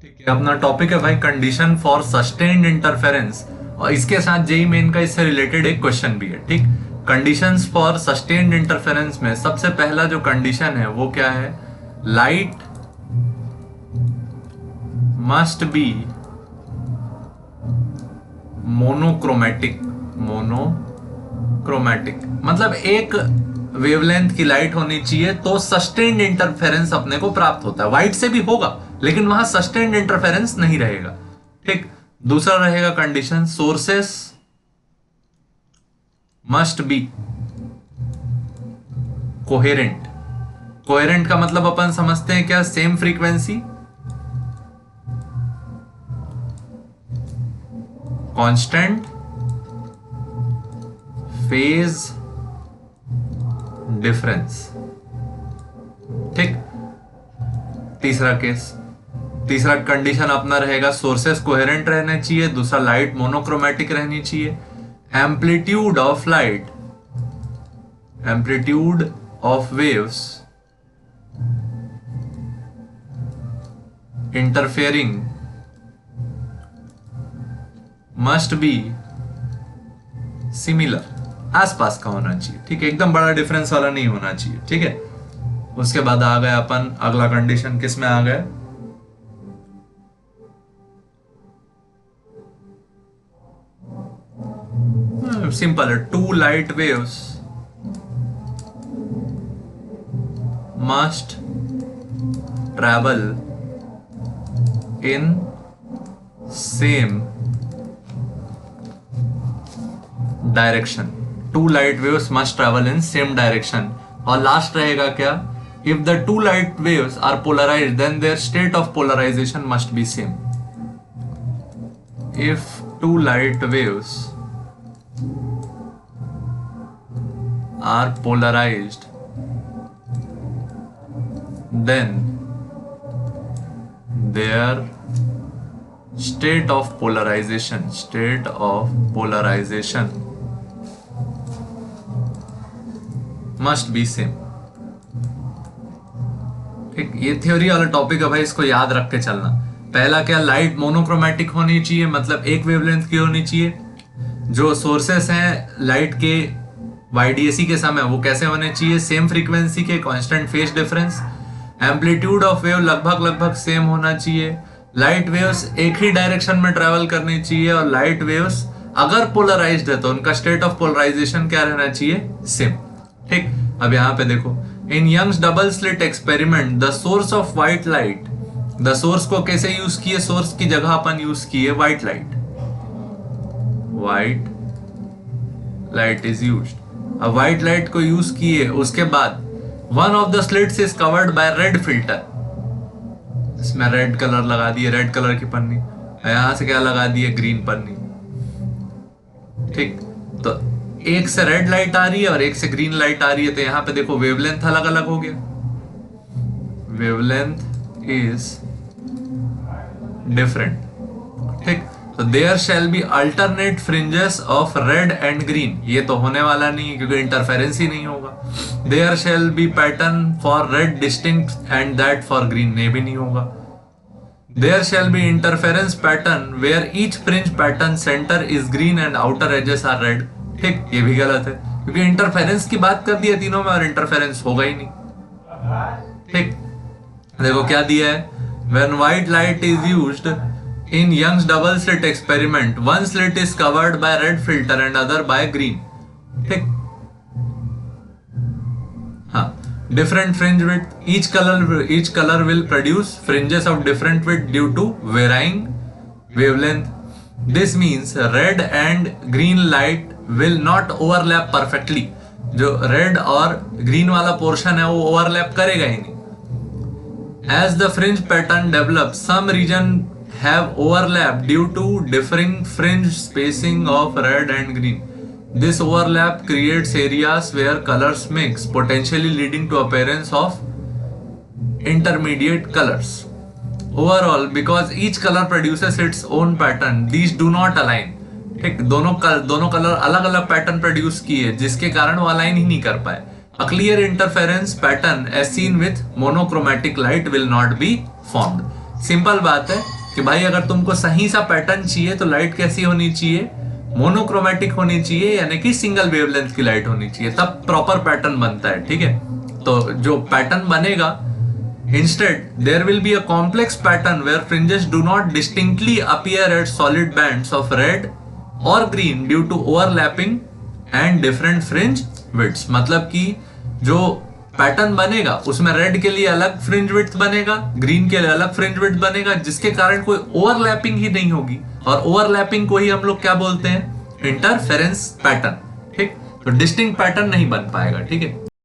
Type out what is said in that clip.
ठीक है, अपना टॉपिक है भाई कंडीशन फॉर सस्टेन्ड इंटरफेरेंस, और इसके साथ जेई मेन का इससे रिलेटेड एक क्वेश्चन भी है। ठीक, कंडीशंस फॉर सस्टेन्ड इंटरफेरेंस में सबसे पहला जो कंडीशन है वो क्या है? Light must be monochromatic. Monochromatic मतलब एक वेवलेंथ की लाइट होनी चाहिए तो सस्टेन्ड इंटरफेरेंस अपने को प्राप्त होता है। व्हाइट से भी होगा लेकिन वहां सस्टेन्ड इंटरफेरेंस नहीं रहेगा। ठीक, दूसरा रहेगा condition sources must be coherent. Coherent का मतलब अपन समझते हैं क्या? Same frequency, constant phase difference. ठीक, तीसरा कंडीशन अपना रहेगा सोर्सेस कोहेरेंट रहने चाहिए, दूसरा लाइट मोनोक्रोमेटिक रहनी चाहिए, amplitude of waves interfering must be similar, आसपास का होना चाहिए। ठीक है, एकदम बड़ा डिफरेंस वाला नहीं होना चाहिए। ठीक है, उसके बाद आ गए अपन अगला कंडीशन, किस में आ गए? सिंपल है, two light waves must travel in same direction. Two light waves must travel in same direction. और लास्ट रहेगा क्या? If the two light waves are polarised then their state of polarisation must be same. If two light waves are polarised then their state of polarization must be same। ठीक, ये theory वाला topic है भाई, इसको याद रख के चलना। पहला क्या? लाइट मोनोक्रोमेटिक होनी चाहिए, मतलब एक वेवलेंथ की होनी चाहिए। जो सोर्सेस हैं लाइट के YDAC के समय वो कैसे होने चाहिए? सेम फ्रीक्वेंसी के, constant phase difference, amplitude of wave लगभग सेम होना चाहिए, लाइट वेव्स एक ही डायरेक्शन में ट्रेवल करनी चाहिए, और लाइट वेव्स अगर पोलराइज्ड है तो उनका स्टेट ऑफ पोलराइजेशन क्या रहना चाहिए? सेम। ठीक, अब यहां पे देखो, in Young's double slit experiment the source of white light, the source को कैसे यूज किए? सोर्स की जगह अपन यूज किए व्हाइट लाइट इज यूज्ड। अब व्हाइट लाइट को यूज किए, उसके बाद one of the slits is covered by red filter. इसमें रेड कलर लगा दिए, रेड कलर की पन्नी, यहां से क्या लगा दिए? ग्रीन पन्नी। ठीक, तो एक से रेड लाइट आ रही है और एक से ग्रीन लाइट आ रही है, तो यहां पे देखो वेवलेंथ अलग अलग हो गया। Wavelength is different. ठीक, तो there shall be alternate fringes of red and green. ये तो होने वाला नहीं है क्योंकि इंटरफेरेंस ही नहीं होगा। There shall be pattern for red distinct and that for green, ये भी नहीं होगा। There shall be interference pattern where each fringe pattern centre is green and outer edges are red. ठीक, ये भी गलत है क्योंकि इंटरफेरेंस की बात कर दी है तीनों में और इंटरफेरेंस होगा ही नहीं। ठीक, देखो क्या दिया है? When white light is used in Young's double slit experiment, one slit is covered by red filter and other by green। ठीक, हाँ, different fringe width, each color will produce fringes of different width due to varying wavelength। This means red and green light will not overlap perfectly। जो red और green वाला portion है वो overlap करेगा ही नहीं। As the fringe pattern develops, some region have overlap due to differing fringe spacing of red and green। This overlap creates areas where colors mix, potentially leading to appearance of intermediate colors। Overall, because each color produces its own pattern, these do not align। ठीक, दोनों colour अलग अलग pattern produce किए जिसके कारण वो align ही नहीं कर पाए। A clear interference pattern as seen with monochromatic light will not be formed। Simple बात है कि भाई अगर तुमको सही सा पैटर्न चाहिए तो लाइट कैसी होनी चाहिए, मोनोक्रोमेटिक होनी चाहिए, यानी कि सिंगल वेवलेंथ की लाइट होनी चाहिए, तब प्रॉपर पैटर्न बनता है। ठीक है, तो जो पैटर्न बनेगा, instead there will be a complex pattern where fringes do not distinctly appear as solid bands of red or green due to overlapping and different fringe widths। मतलब कि जो पैटर्न बनेगा उसमें रेड के लिए अलग फ्रिंज विड्थ बनेगा, green के लिए अलग फ्रिंज विड्थ बनेगा, जिसके कारण कोई ओवरलैपिंग ही नहीं होगी, और ओवरलैपिंग को ही हम लोग क्या बोलते हैं, इंटरफेरेंस पैटर्न। ठीक, तो डिस्टिंक्ट पैटर्न नहीं बन पाएगा। ठीक है,